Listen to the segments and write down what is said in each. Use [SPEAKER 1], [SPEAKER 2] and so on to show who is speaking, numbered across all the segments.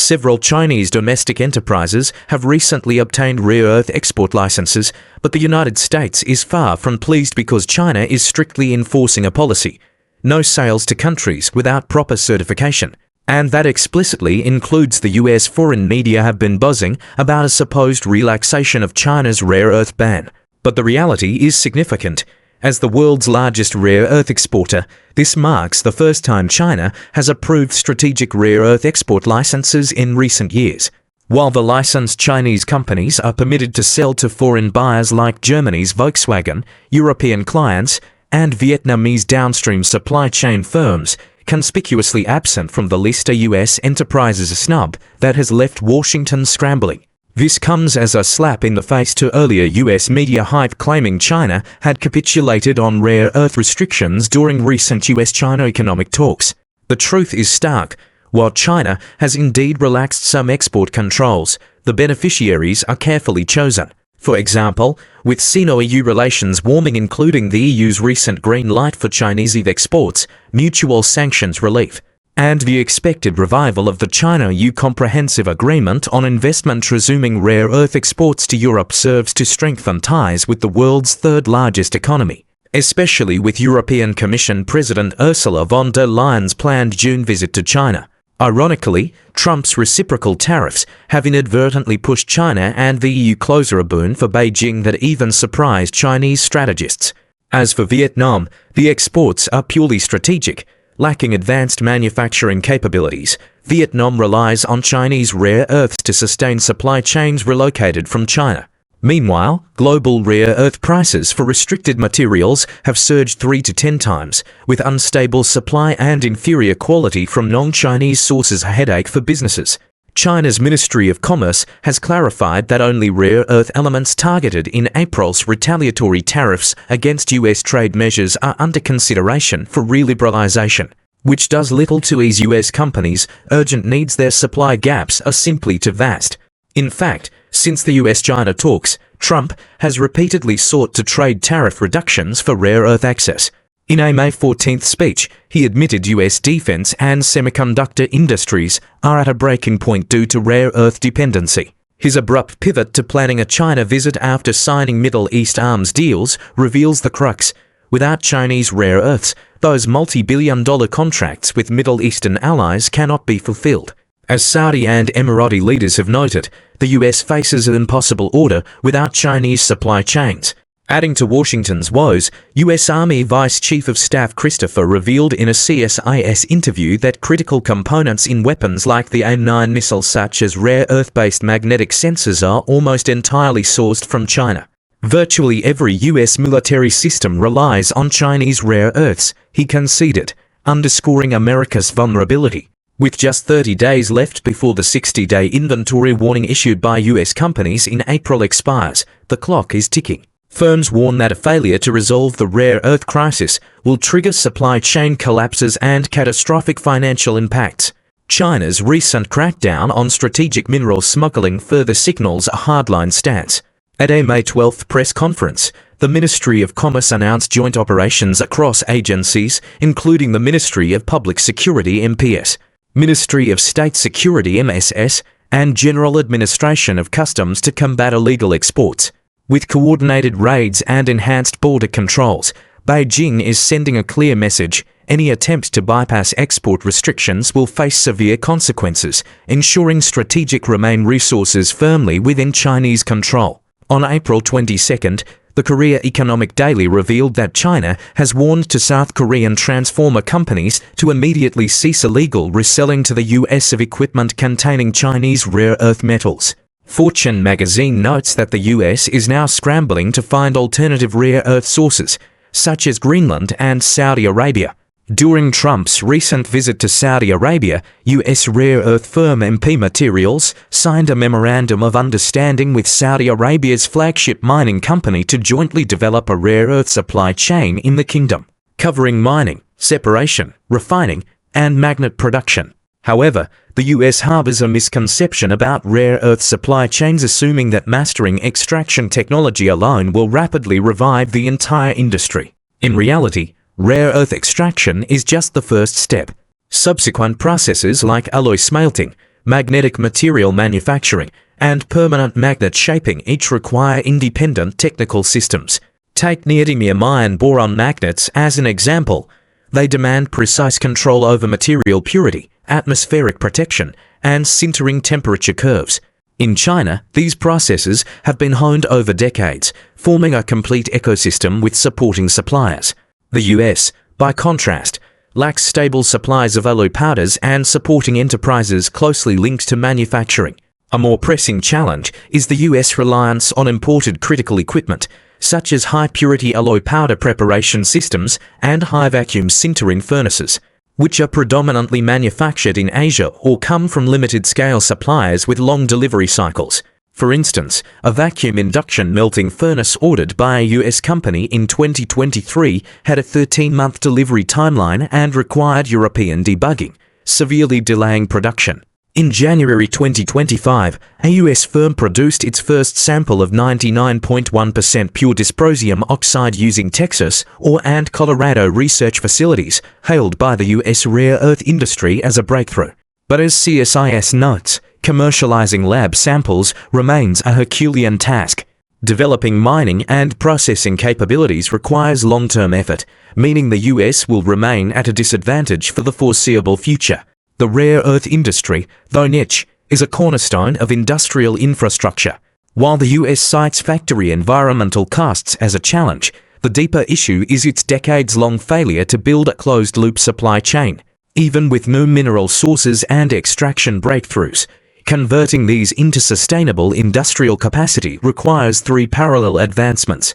[SPEAKER 1] Several Chinese domestic enterprises have recently obtained rare earth export licenses, but the United States is far from pleased because China is strictly enforcing a policy: no sales to countries without proper certification. And that explicitly includes the US. Foreign media have been buzzing about a supposed relaxation of China's rare earth ban. But the reality is significant. As the world's largest rare earth exporter, this marks the first time China has approved strategic rare earth export licenses in recent years. While the licensed Chinese companies are permitted to sell to foreign buyers like Germany's Volkswagen, European clients, and Vietnamese downstream supply chain firms, conspicuously absent from the list are US enterprises, a snub that has left Washington scrambling. This comes as a slap in the face to earlier US media hype claiming China had capitulated on rare earth restrictions during recent US-China economic talks. The truth is stark. While China has indeed relaxed some export controls, the beneficiaries are carefully chosen. For example, with Sino-EU relations warming, including the EU's recent green light for Chinese EV exports, mutual sanctions relief, and the expected revival of the China-EU Comprehensive Agreement on Investment resuming rare earth exports to Europe serves to strengthen ties with the world's third-largest economy, especially with European Commission President Ursula von der Leyen's planned June visit to China. Ironically, Trump's reciprocal tariffs have inadvertently pushed China and the EU closer, a boon for Beijing that even surprised Chinese strategists. As for Vietnam, the exports are purely strategic. Lacking advanced manufacturing capabilities, Vietnam relies on Chinese rare earths to sustain supply chains relocated from China. Meanwhile, global rare earth prices for restricted materials have surged 3 to 10 times, with unstable supply and inferior quality from non-Chinese sources a headache for businesses. China's Ministry of Commerce has clarified that only rare earth elements targeted in April's retaliatory tariffs against US trade measures are under consideration for reliberalization, which does little to ease US companies' urgent needs. Their supply gaps are simply too vast. In fact, since the US-China talks, Trump has repeatedly sought to trade tariff reductions for rare earth access. In a May 14th speech, he admitted US defense and semiconductor industries are at a breaking point due to rare earth dependency. His abrupt pivot to planning a China visit after signing Middle East arms deals reveals the crux. Without Chinese rare earths, those multi-billion-dollar contracts with Middle Eastern allies cannot be fulfilled. As Saudi and Emirati leaders have noted, the US faces an impossible order without Chinese supply chains. Adding to Washington's woes, US Army Vice Chief of Staff Christopher revealed in a CSIS interview that critical components in weapons like the AIM-9 missile, such as rare earth-based magnetic sensors, are almost entirely sourced from China. Virtually every US military system relies on Chinese rare earths, he conceded, underscoring America's vulnerability. With just 30 days left before the 60-day inventory warning issued by US companies in April expires, the clock is ticking. Firms warn that a failure to resolve the rare earth crisis will trigger supply chain collapses and catastrophic financial impacts. China's recent crackdown on strategic mineral smuggling further signals a hardline stance. At a May 12th press conference, the Ministry of Commerce announced joint operations across agencies, including the Ministry of Public Security (MPS), Ministry of State Security (MSS), and General Administration of Customs to combat illegal exports. With coordinated raids and enhanced border controls, Beijing is sending a clear message: any attempt to bypass export restrictions will face severe consequences, ensuring strategic remain resources firmly within Chinese control. On April 22nd, the Korea Economic Daily revealed that China has warned to South Korean transformer companies to immediately cease illegal reselling to the US of equipment containing Chinese rare earth metals. Fortune magazine notes that the US is now scrambling to find alternative rare earth sources, such as Greenland and Saudi Arabia. During Trump's recent visit to Saudi Arabia, US rare earth firm MP Materials signed a memorandum of understanding with Saudi Arabia's flagship mining company to jointly develop a rare earth supply chain in the kingdom, covering mining, separation, refining, and magnet production. However, the US harbors a misconception about rare earth supply chains, assuming that mastering extraction technology alone will rapidly revive the entire industry. In reality, rare earth extraction is just the first step. Subsequent processes like alloy smelting, magnetic material manufacturing, and permanent magnet shaping each require independent technical systems. Take neodymium-ion boron magnets as an example. They demand precise control over material purity, atmospheric protection, and sintering temperature curves. In China, these processes have been honed over decades, forming a complete ecosystem with supporting suppliers. The US, by contrast, lacks stable supplies of alloy powders and supporting enterprises closely linked to manufacturing. A more pressing challenge is the US reliance on imported critical equipment, such as high-purity alloy powder preparation systems and high-vacuum sintering furnaces, which are predominantly manufactured in Asia or come from limited-scale suppliers with long delivery cycles. For instance, a vacuum induction melting furnace ordered by a US company in 2023 had a 13-month delivery timeline and required European debugging, severely delaying production. In January 2025, a US firm produced its first sample of 99.1% pure dysprosium oxide using Texas and Colorado research facilities, hailed by the US rare earth industry as a breakthrough. But as CSIS notes, commercializing lab samples remains a Herculean task. Developing mining and processing capabilities requires long-term effort, meaning the US will remain at a disadvantage for the foreseeable future. The rare earth industry, though niche, is a cornerstone of industrial infrastructure. While the US cites factory environmental costs as a challenge, the deeper issue is its decades-long failure to build a closed-loop supply chain. Even with new mineral sources and extraction breakthroughs, converting these into sustainable industrial capacity requires three parallel advancements.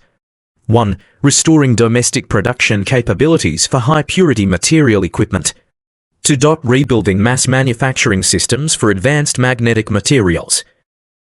[SPEAKER 1] 1. Restoring domestic production capabilities for high-purity material equipment. 2. Rebuilding mass manufacturing systems for advanced magnetic materials.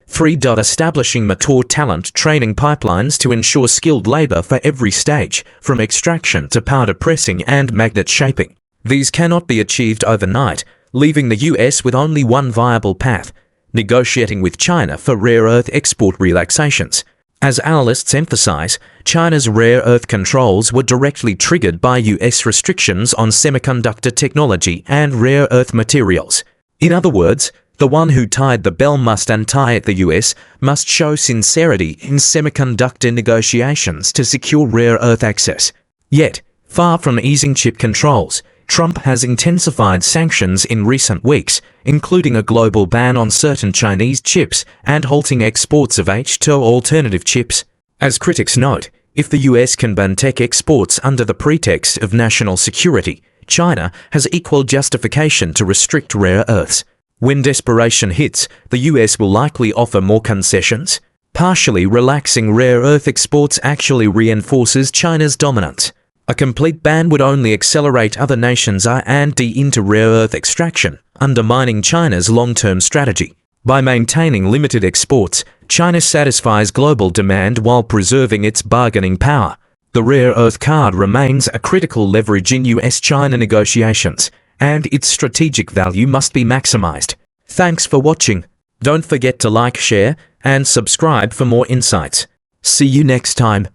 [SPEAKER 1] 3. Establishing mature talent training pipelines to ensure skilled labor for every stage, from extraction to powder pressing and magnet shaping. These cannot be achieved overnight, leaving the US with only one viable path: negotiating with China for rare earth export relaxations. As analysts emphasize, China's rare earth controls were directly triggered by US restrictions on semiconductor technology and rare earth materials. In other words, the one who tied the bell must untie it. The US must show sincerity in semiconductor negotiations to secure rare earth access. Yet, far from easing chip controls, Trump has intensified sanctions in recent weeks, including a global ban on certain Chinese chips and halting exports of H2 alternative chips. As critics note, if the US can ban tech exports under the pretext of national security, China has equal justification to restrict rare earths. When desperation hits, the US will likely offer more concessions. Partially relaxing rare earth exports actually reinforces China's dominance. A complete ban would only accelerate other nations' R&D into rare earth extraction, undermining China's long-term strategy. By maintaining limited exports, China satisfies global demand while preserving its bargaining power. The rare earth card remains a critical leverage in US-China negotiations, and its strategic value must be maximized. Thanks for watching. Don't forget to like, share, and subscribe for more insights. See you next time.